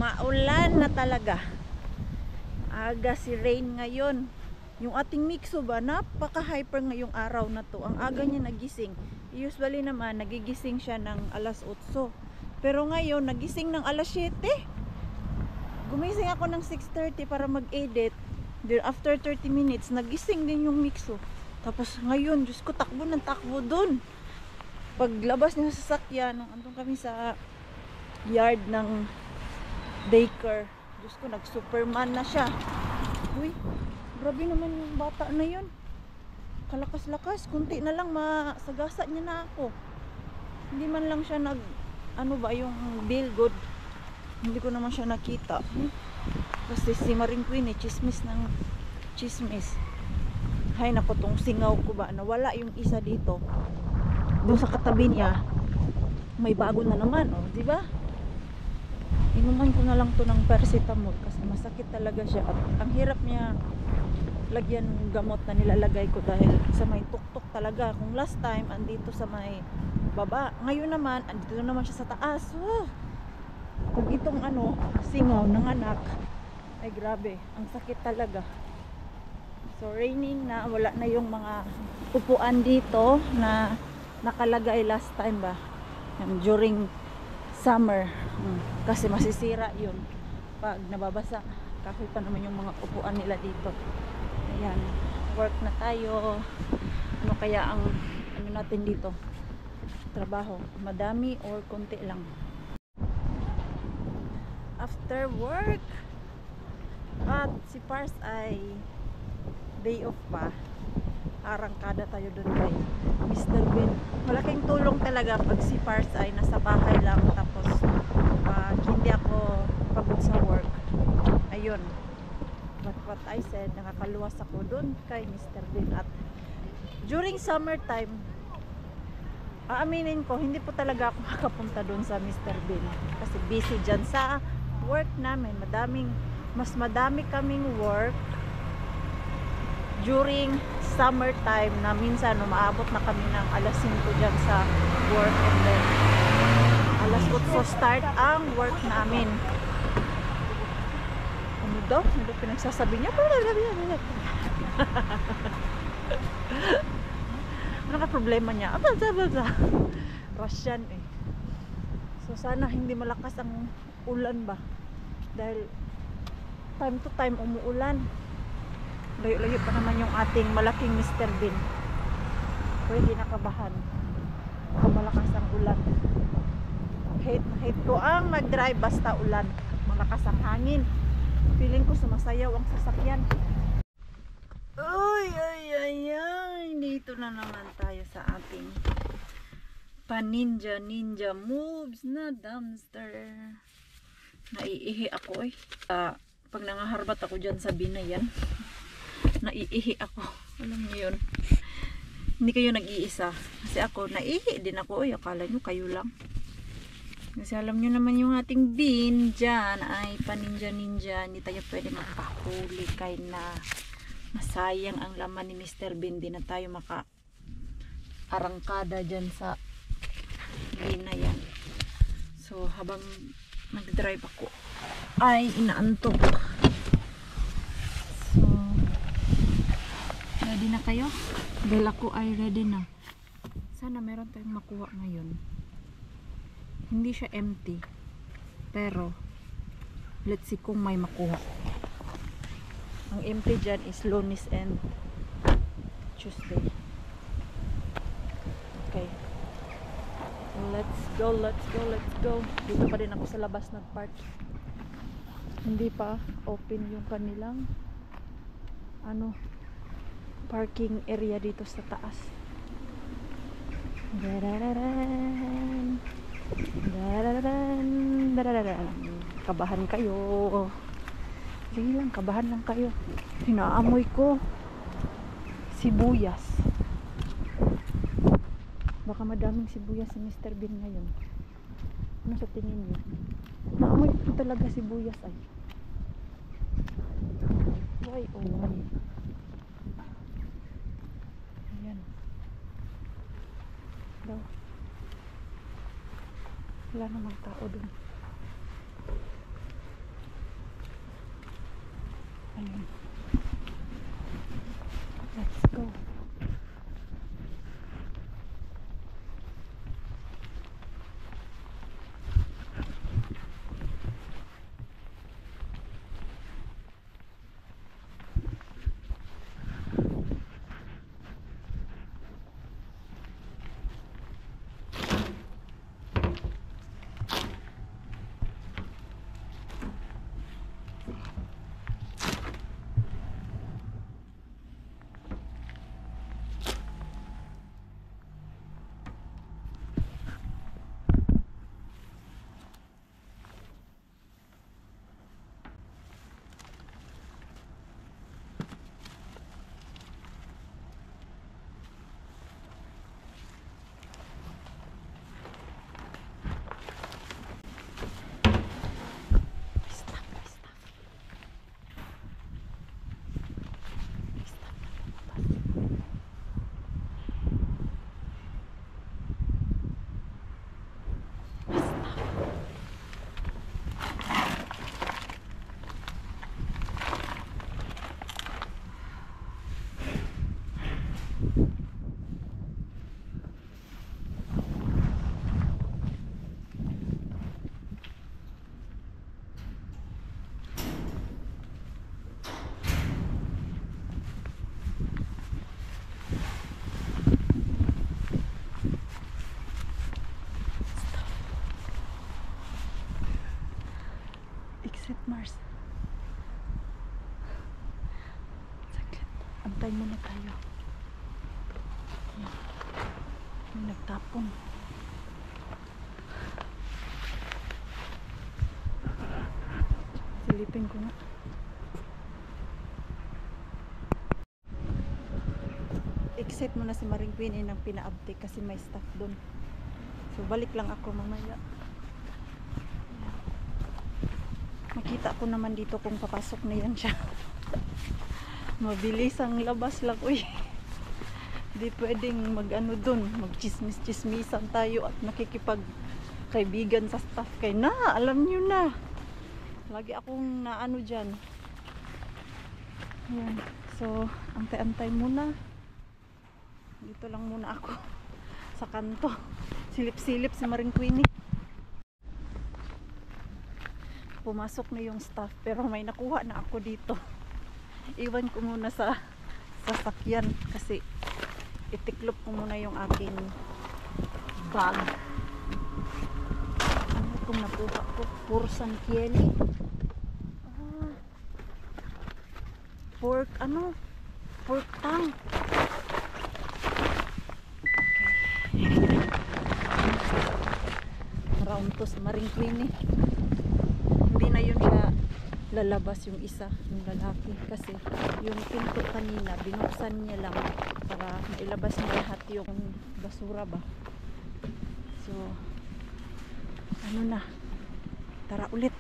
Maulan na talaga. Aga si rain ngayon. Yung ating Mixo ba, napaka-hyper ngayong araw na to. Ang aga niya nagising. Usually naman, nagigising siya ng alas 8. Pero ngayon, nagising ng alas 7. Gumising ako ng 6:30 para mag-edit. Then after 30 minutes, nagising din yung Mixo. Tapos ngayon, Diyos ko, takbo ng takbo dun. Paglabas niya sa sasakyan, andun kami sa yard ng daycare. Diyos ko, nag-superman na siya. Uy, grabe naman yung bata na yun. Kalakas-lakas, kunti na lang masagasa niya na ako. Hindi man lang siya ano ba, yung bill good. Hindi ko naman siya nakita. Kasi si Maring Queen chismis ng chismis. Hay nako, tong singaw ko ba, nawala yung isa dito. Doon sa katabi niya, may bago na naman, oh, di ba? Inuman ko na lang to ng paracetamol kasi masakit talaga siya. At ang hirap niya lagyan ng gamot na nilalagay ko dahil sa may tuktok talaga. Kung last time andito sa may baba, ngayon naman andito naman siya sa taas. Pag itong singaw ng anak, ay grabe, ang sakit talaga. So raining na, wala na yung mga upuan dito na nakalagay last time ba, during summer, kasi masisira yun pag nababasa. Kahoy pa naman yung mga upuan nila dito. Ayan, work na tayo. Ano kaya ang natin dito? Trabaho, madami or konti lang? After work, at si Pars ay day off pa, arangkada tayo dun kay Mr. Ben. Malaking tulong talaga pag si Pars ay nasa bahay lang, tapos hindi ako pagod sa work. Ayun, but what I said, nakakaluwas ako dun kay Mr. Ben. At during summertime, aaminin ko, hindi po talaga ako makapunta dun sa Mr. Ben kasi busy dyan sa work namin. Mas madami kaming work during summertime na minsan umaabot na kami ng alas 5 dyan sa work, and then alas 8 start ang work namin. Ano daw? Ano daw pinagsasabi niya? Ano ka problema niya? Russian eh. So sana hindi malakas ang ulan ba, dahil time to time umuulan. Layo-layo pa naman yung ating malaking Mr. Bean. Pwede nakabahan kung malakas ang ulan. Hate ko ang mag-drive basta ulan, malakas ang hangin. Feeling ko sumasayaw ang sasakyan. Uy, dito na naman tayo sa ating ninja moves na dumpster. Naiihi ako eh. Pag nangaharbat ako dyan sa binayan, naiihi ako. Alam niyo yun. Hindi kayo nag-iisa. Kasi ako, naiihi din ako. Uy, akala nyo kayo lang. Kasi alam nyo naman yung ating bin dyan ay paninja-ninja. Hindi tayo pwede makahuli kay na masayang ang laman ni Mr. Bean. Di na tayo maka-arangkada dyan sa bin na yan. So, habang nag-drive ako, ay inaantok. So, ready na kayo? Dahil ako ay ready na. Sana meron tayong makuha ngayon. Hindi siya empty, pero let's see kung may makuha. Ang empty dyan is Lunes and Tuesday. Okay, let's go. Dito pa din ako sa labas nagpark. Hindi pa open yung kanilang parking area dito sa taas. Kabahan kayo. Sige lang, kabahan lang kayo. Hinaamoy ko sibuyas. Baka madaming sibuyas si Mr. Bean ngayon. Ano sa tingin niyo? Naamoy ko talaga sibuyas ay. Why oh why? Ayan. So, wala namang tao dun. Ayun. Let's go. Exit Mars. Saglit. Antay muna tayo. Yan. May nagtapon. Silipin ko nga. Exit muna si Maring Queenie ng pina-update kasi may staff doon. So balik lang ako mamaya. Makita ko naman dito kung papasok na yan siya. Mabilis ang labas lang. Uy, di pwedeng mag-ano dun, mag-chismis-chismisan tayo at nakikipag kaibigan sa staff. Kay na, alam nyo na, lagi akong naano dyan. Ayan. So antay-antay muna. Dito lang muna ako sa kanto. Silip-silip si Maring Queenie. Pumasok na yung staff pero may nakuha na ako dito. Iwan ko muna sa sasakyan kasi itiklop ko muna yung aking bag. Ano itong nakuha ko? Pursan Kieli. Pork ano? Pork tang. Okay. Round to sa Maring Queenie. Hindi na yun siya lalabas yung isa, yung lalaki kasi yung pinto kanina binuksan niya lang para mailabas niya lahat yung basura ba. So ano na, tara ulit.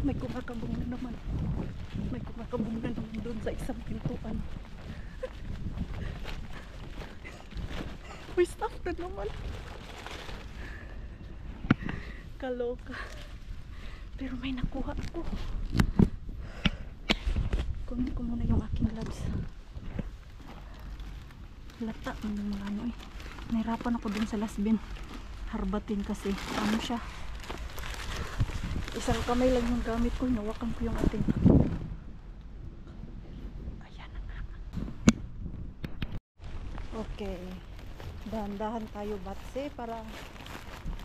May kumakabong na naman. May kumakabong na naman doon sa isang pintuan. May staff na naman. Kaloka. Pero may nakuha ako. Kunin ko muna yung aking gloves. Lata ng mga ano eh. Nahirapan ako dun sa lasbin. Harbatin kasi. Ano siya? Isang kamay lang yung gamit ko. Hinawakan ko yung ating. Ayan na nga. Okay. Dahan-dahan tayo batse para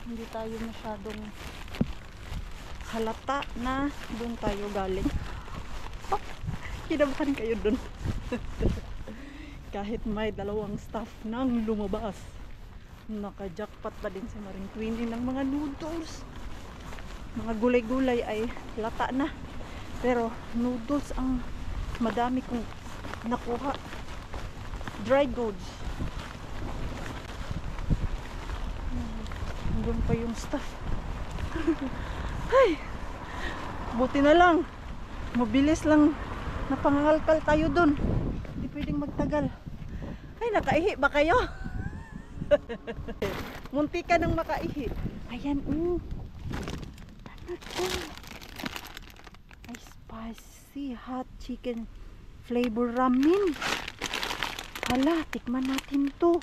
hindi tayo masyadong halata na doon tayo galing. Oh, kinabahan kayo doon. Kahit may dalawang staff nang lumabas. Naka-jackpot pa din si Maring Queenie ng mga noodles. Mga gulay-gulay ay lata na. Pero noodles ang madami kong nakuha. Dry goods. Doon pa yung stuff. Ay, buti na lang. Mabilis lang. Napangalkal tayo doon. Hindi pwedeng magtagal. Ay, nakaihi ba kayo? Munti ka nang makaihi. Ayan, ay, spicy hot chicken flavor ramen. Hala, tikman natin to.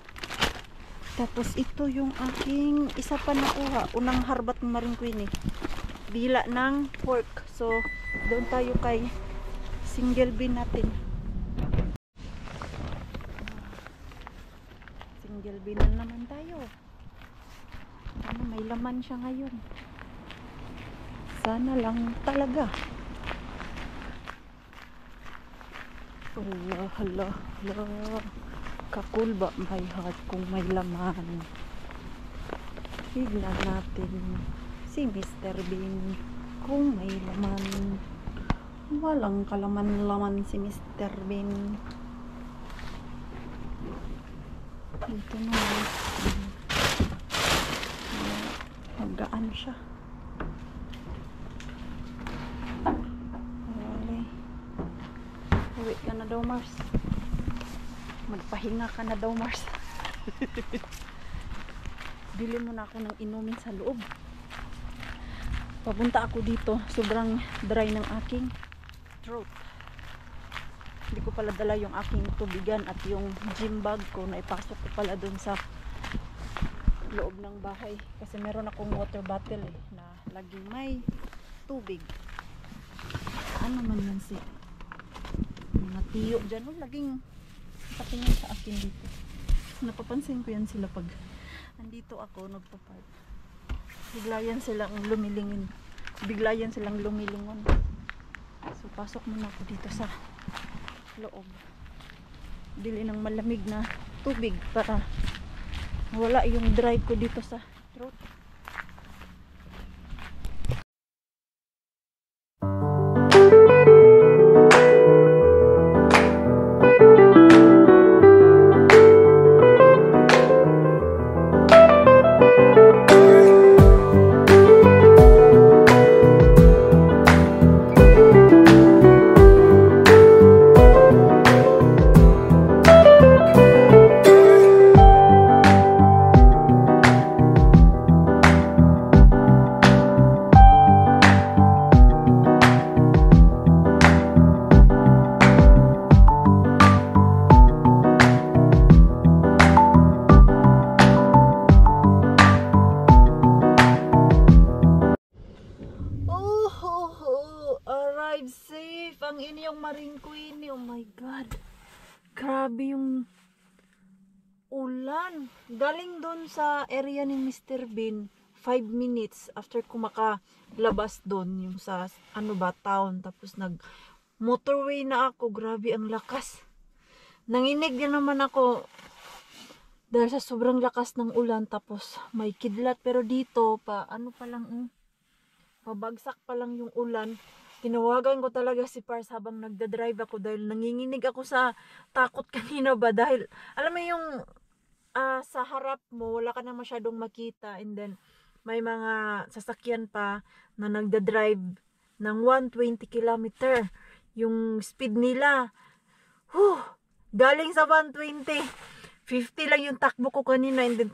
Tapos ito yung aking isa pa nakuha. Unang harbat ng Maring Queenie. Dila ng pork. So, doon tayo kay single bean natin. Single bean na naman tayo. Ano, may laman siya ngayon. Sana lang talaga. Allah, hala, hala. Kakul ba may heart kung may laman? Tignan natin si Mr. Bean kung may laman. Walang kalaman-laman si Mr. Bean. Dito naman. Magaan siya. Uwi ka na daw, Mars. Magpahinga ka na daw, Mars. Bili mo na ako ng inumin sa loob. Papunta ako dito. Sobrang dry ng aking throat. Hindi ko pala dala yung aking tubigan at yung gym bag ko na ipasok ko pala dun sa loob ng bahay. Kasi meron akong water bottle na laging may tubig. Ano man yan si mga tiyo dyan, laging patingin sa akin dito. Napapansin ko yan sila pag andito ako nagpa-park. Bigla yan silang lumilingin. Bigla yan silang lumilingon. So pasok muna ako dito sa loob. Bili ng malamig na tubig para wala yung dry ko dito sa throat. Ang inyong Maring Queenie. Oh my God. Grabe yung ulan. Galing doon sa area ni Mr. Bean, 5 minutes after ko makalabas doon, yung sa ano ba, town. Tapos nag motorway na ako. Grabe ang lakas. Nanginig din naman ako dahil sa sobrang lakas ng ulan. Tapos may kidlat, pero dito pa ano pa lang, pabagsak pa lang yung ulan. Tinawagan ko talaga si Pars habang nagda-drive ako dahil nanginginig ako sa takot kanina ba, dahil alam mo yung sa harap mo wala ka na masyadong makita, and then may mga sasakyan pa na nagda-drive ng 120 kilometer yung speed nila. Galing sa 120, 50 lang yung takbo ko kanina, and then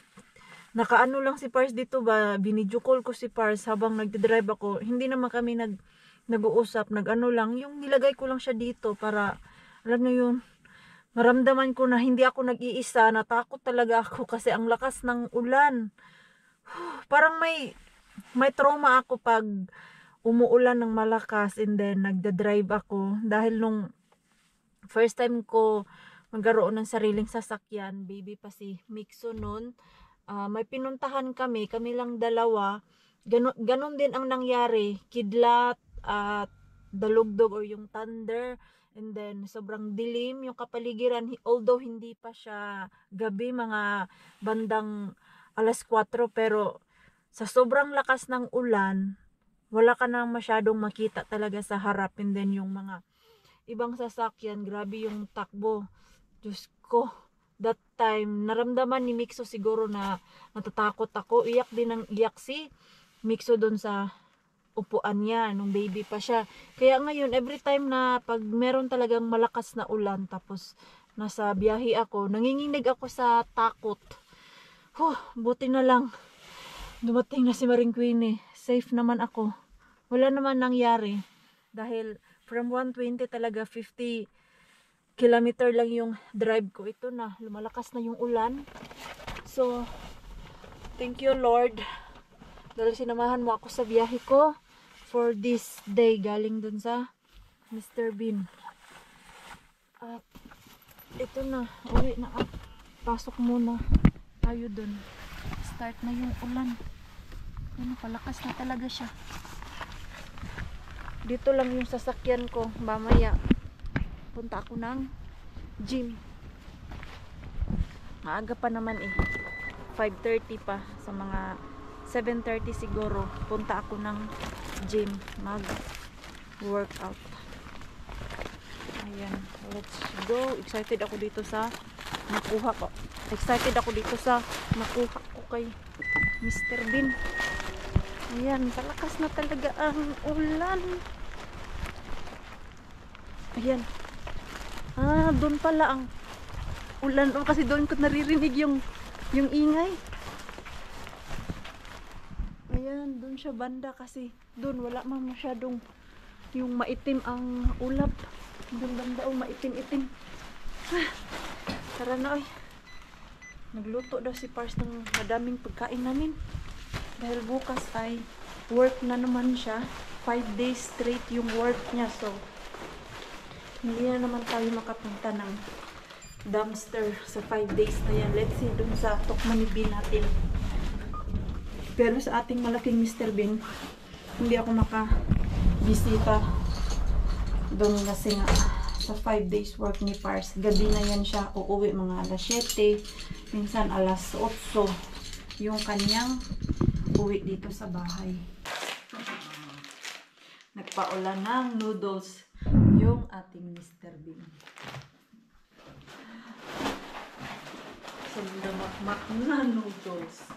nakaano lang si Pars dito ba, binidyo call ko si Pars habang nagda-drive ako. Hindi naman kami nag-uusap, nag-ano lang, yung nilagay ko lang siya dito para, alam niyo yun, maramdaman ko na hindi ako nag-iisa. Natakot talaga ako kasi ang lakas ng ulan. Parang may trauma ako pag umuulan ng malakas and then nagda-drive ako, dahil nung first time ko magkaroon ng sariling sasakyan, baby pa si Mixo noon, may pinuntahan kami lang dalawa. Ganon din ang nangyari, kidlat at dalugdog or yung thunder, and then sobrang dilim yung kapaligiran, although hindi pa siya gabi, mga bandang 4:00, pero sa sobrang lakas ng ulan wala ka nang masyadong makita talaga sa harap, and then yung mga ibang sasakyan, grabe yung takbo. Diyos ko, that time naramdaman ni Mixo siguro na natatakot ako. Iyak din ng iyak si Mixo doon sa upuan niya nung baby pa siya. Kaya ngayon, every time na pag meron talagang malakas na ulan tapos nasa biyahe ako, nanginginig ako sa takot. Buti na lang dumating na si Maring Queenie. Safe naman ako. Wala naman nangyari dahil from 120 talaga 50 kilometer lang yung drive ko. Ito na, lumalakas na yung ulan. So thank you Lord dahil sinamahan mo ako sa biyahe ko for this day galing dun sa Mr. Bean. At ito na, uwi na ako. Pasok muna tayo dun. Start na yung ulan. Ano, palakas na talaga siya. Dito lang yung sasakyan ko. Mamaya punta ako ng gym. Maaga pa naman 5:30 pa. Sa mga 7:30 siguro punta ako ng gym, mag workout. Ayan, let's go. Excited ako dito sa nakuha ko. Excited ako dito sa nakuha ko kay Mr. Bean. Ayan, palakas na talaga ang ulan. Ayan. Doon pala ang ulan. Kasi doon ko naririnig yung ingay. Ayan, doon siya banda kasi doon wala man masyadong yung maitim ang ulap. Doon banda maitim-itim. Tara na, oy. Nagluto daw si Pars ng madaming pagkain namin. Dahil bukas ay work na naman siya. 5 days straight yung work niya. So, hindi na naman tayo makapunta ng dumpster sa 5 days na yan. Let's see dun sa Tokmanibin natin. Pero sa ating malaking Mr. Bean, hindi ako makabisita doon kasi nga sa 5 days work ni Pars. Gabi na yan siya. Uuwi mga alas 7, minsan alas 8 yung kanyang uwi dito sa bahay. Nagpaulan ng noodles yung ating Mr. Bean. Sandamakmak na noodles.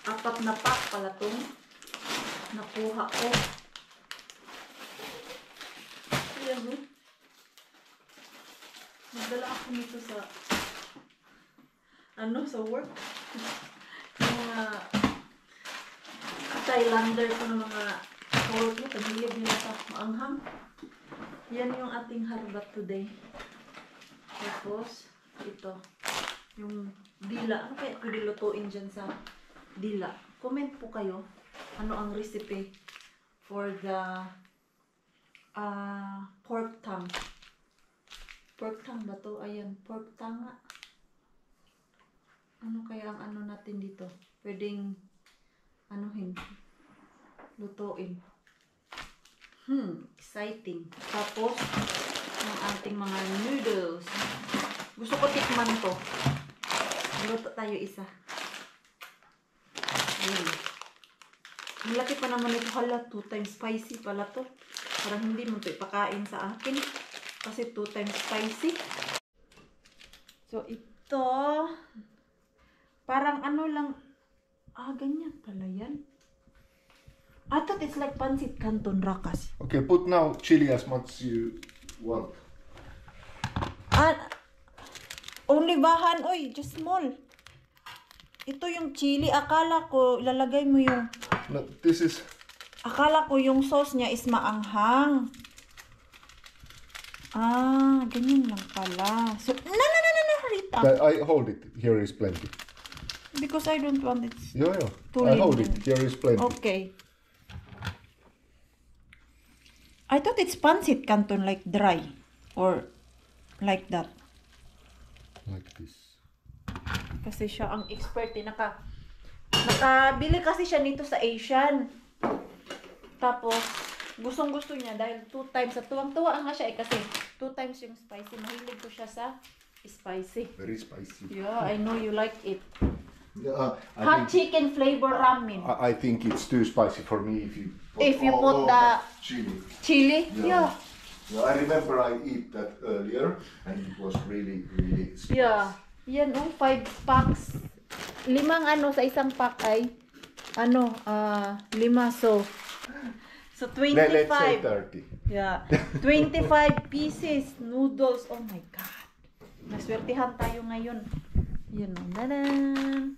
4 na pack pala itong nakuha ko. Ayan mo. Nagdala ako nito sa sa work. Yung mga Thailander ko ng mga work mo. Paghilig nila sa maanghang. Yan yung ating harbat today. Tapos, ito. Yung dila. Ano kaya ko dilutuin dyan sa dila? Comment po kayo. Ano ang recipe for the pork tongue. Pork tongue ba to? Ayan, pork tongue nga. Ano kaya ang ano natin dito? Pwedeng, lutuin. Exciting. Tapos, yung ating mga noodles. Gusto ko tikman to. Luto tayo isa. Ayan. Ang laki pa naman ito. Hala, 2 times spicy pala to. Parang hindi mo ito ipakain sa akin. Kasi 2 times spicy. So, ito. Parang ano lang. Ganyan pala yan. I thought it's like pancit canton, Rakas. Okay, put now chili as much you want. Only bahan. Oy, just small. Ito yung chili. Akala ko, ilalagay mo yung... No, this is... Akala ko yung sauce niya is maanghang. Ganyan lang pala. So, no, Rita. I hold it. Here is plenty. Because I don't want it. Yeah. I hold it. Here is plenty. Okay. I thought it's pancit canton like dry. Or like that. Like this. Kasi siya ang expert eh. Nakabili kasi siya nito sa Asian. Tapos, gustong-gusto niya dahil 2 times. At tuwang-tuwa nga siya eh kasi 2 times yung spicy. Mahilig ko siya sa spicy. Very spicy. Yeah, I know you like it. I think, Chicken flavor ramen. I think it's too spicy for me If you put the that chili. Chili? Yeah. I remember I eat that earlier and it was really spicy. Yeah. Yan 5 packs. 5 sa isang pack ay 5. So 25. Let's say 30. Yeah. 25 pieces noodles. Oh my God. Naswertihan tayo ngayon. Yun o. Dadan.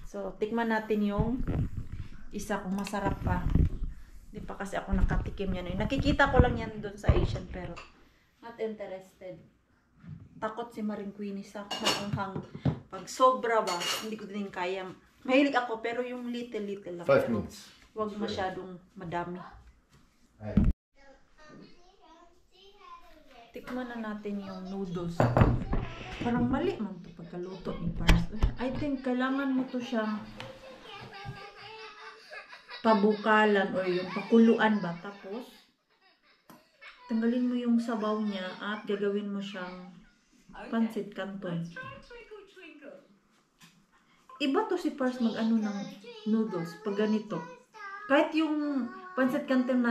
So, tikman natin yung isa kung masarap pa. Hindi pa kasi ako nakatikim yan. Nakikita ko lang yan doon sa Asian pero not interested. Takot si Maring Queenie sa hanghang. Pag sobra ba, hindi ko din kaya. Mahilig ako pero yung little lang. 5 minutes. Huwag masyadong madami. Tikman na natin yung noodles. Parang mali man ito pagkaluto ni Pars. I think kailangan mo to siyang pabukalan o yung pakuluan ba. Tapos, tanggalin mo yung sabaw niya at gagawin mo siyang pancit canton. Iba to si Pars mag-ano ng noodles pag ganito. Kahit yung pancit canton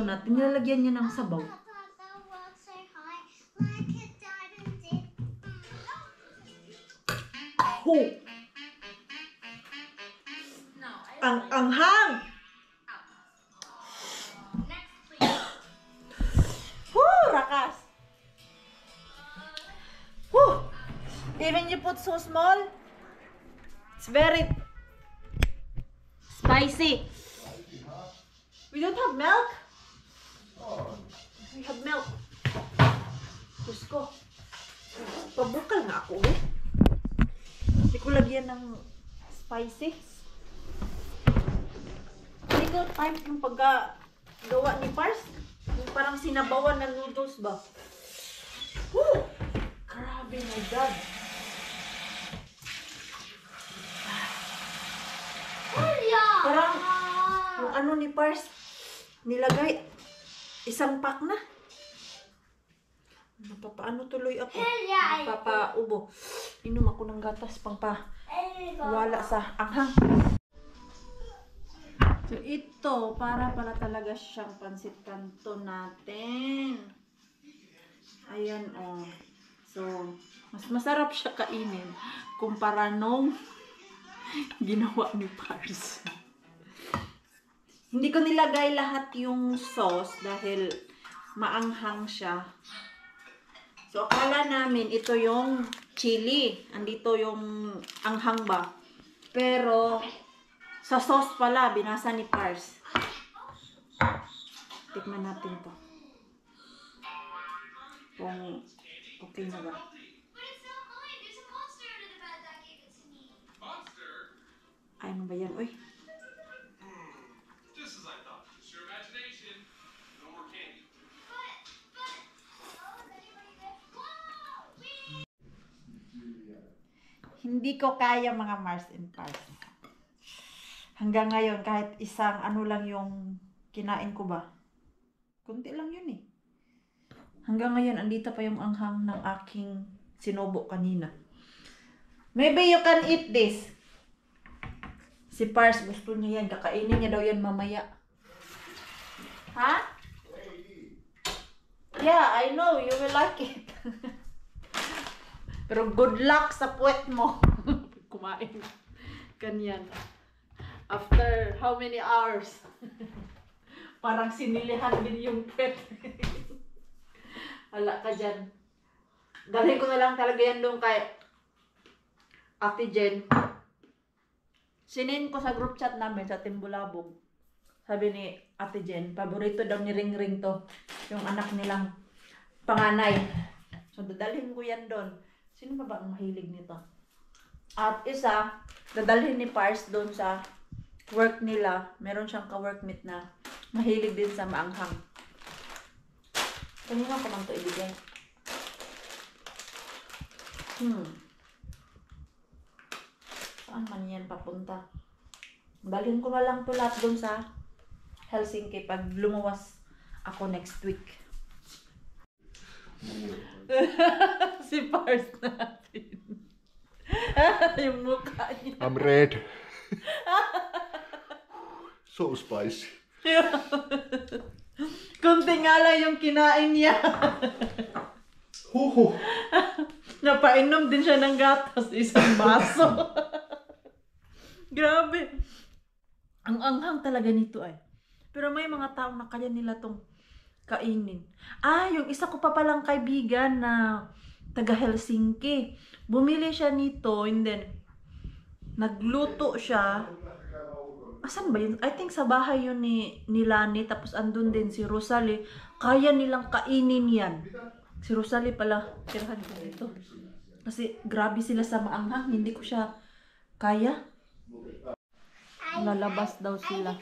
natin, nilalagyan niya ng sabaw. Ang anghang! Rakas! Even you put so small, it's very spicy. We don't have milk? We have milk. Gusto. Pabukal nga ako eh. Hindi ko lagyan ng spicy. Hindi ko time yung paggawa ni Pars. Yung parang sinabawan ng noodles ba. Woo! Grabe, my God. Parang yung ano ni Pars nilagay isang pack na. Napapaano tuloy ako. Napapaubo. Inom ako ng gatas pang wala sa anghang. So ito, para talaga siyang pancit canton natin. Ayan oh. So, mas masarap siya kainin kumpara nung ginawa ni Pars. Hindi ko nilagay lahat yung sauce dahil maanghang siya. So, akala namin ito yung chili. Andito yung anghang ba. Pero, sa sauce pala, binasa ni Pars. Tikman natin to. Kung okay na ba. Ano ba yan? Uy. Just as I thought. It's your imagination. No more candy. Hindi ko kaya mga Mars and Pars. Hanggang ngayon, kahit isang ano lang yung kinain ko ba? Kunti lang yun eh. Hanggang ngayon, andito pa yung anghang ng aking sinubo kanina. Maybe you can eat this. Si Pars, gusto niya yan. Kakainin niya daw yan mamaya. Ha? Yeah, I know. You will like it. Pero good luck sa puwet mo. Kumain. Ganyan. After how many hours? Parang sinilihan din yung puwet. Hala ka dyan. Dalhin ko na lang talaga yan doon kay Ate Jen. Sinin ko sa group chat namin sa Timbulabog. Sabi ni Ate Jen, paborito daw ni Ring Ring to. Yung anak nilang panganay. So, dadalhin ko yan doon. Sino ba ang mahilig nito? At isa, dadalhin ni Pars doon sa work nila. Meron siyang ka-workmate na mahilig din sa maanghang. Kanina ko lang ito ibigay. Saan man yan papunta? Dalhin ko na lang ito lahat doon sa Helsinki pag lumuwas ako next week. Si Pars natin. Yung mukha niya. I'm red. So spicy. Kunti nga lang yung kinain niya. Napainom din siya ng gatas, isang baso. Grabe. Ang anghang talaga nito ay. Pero may mga taong na kaya nila tong kainin. Yung isa ko pa palang kaibigan na taga Helsinki. Bumili siya nito and then nagluto siya. Asan ba yun? I think sa bahay yun ni Lani. Tapos andun din si Rosalie. Kaya nilang kainin yan. Si Rosalie pala. Tirahan ko dito. Kasi grabe sila sa maanghang. Hindi ko siya kaya. Lalabas daw sila.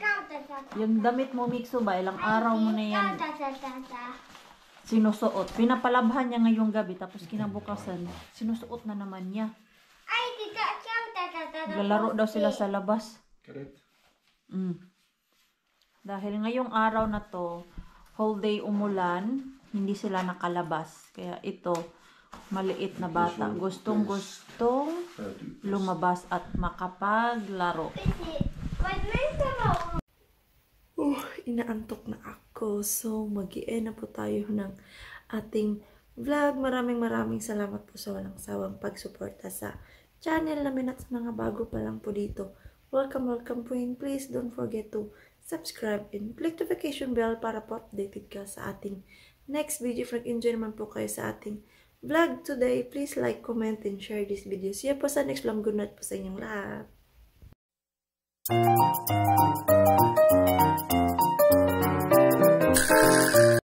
Yung damit mo, Mikso ba? Ilang araw mo na yan sinusuot. Pinapalabhan niya ngayong gabi. Tapos kinabukasan, sinusuot na naman niya. Naglalaro daw sila sa labas. Dahil ngayong araw na to, whole day umulan, hindi sila nakalabas. Kaya ito, maliit na bata, gustong-gustong lumabas at makapaglaro. Inaantok na ako. So, mag-i-end na po tayo ng ating vlog. Maraming salamat po sa walang sawang pagsuporta sa channel namin at sa mga bago pa lang po dito. Welcome po and please don't forget to subscribe and click notification bell para po updated ka sa ating next video. If nag-enjoy naman po kayo sa ating vlog today, please like, comment, and share this video. See you po sa next vlog. Good night po sa inyong lahat.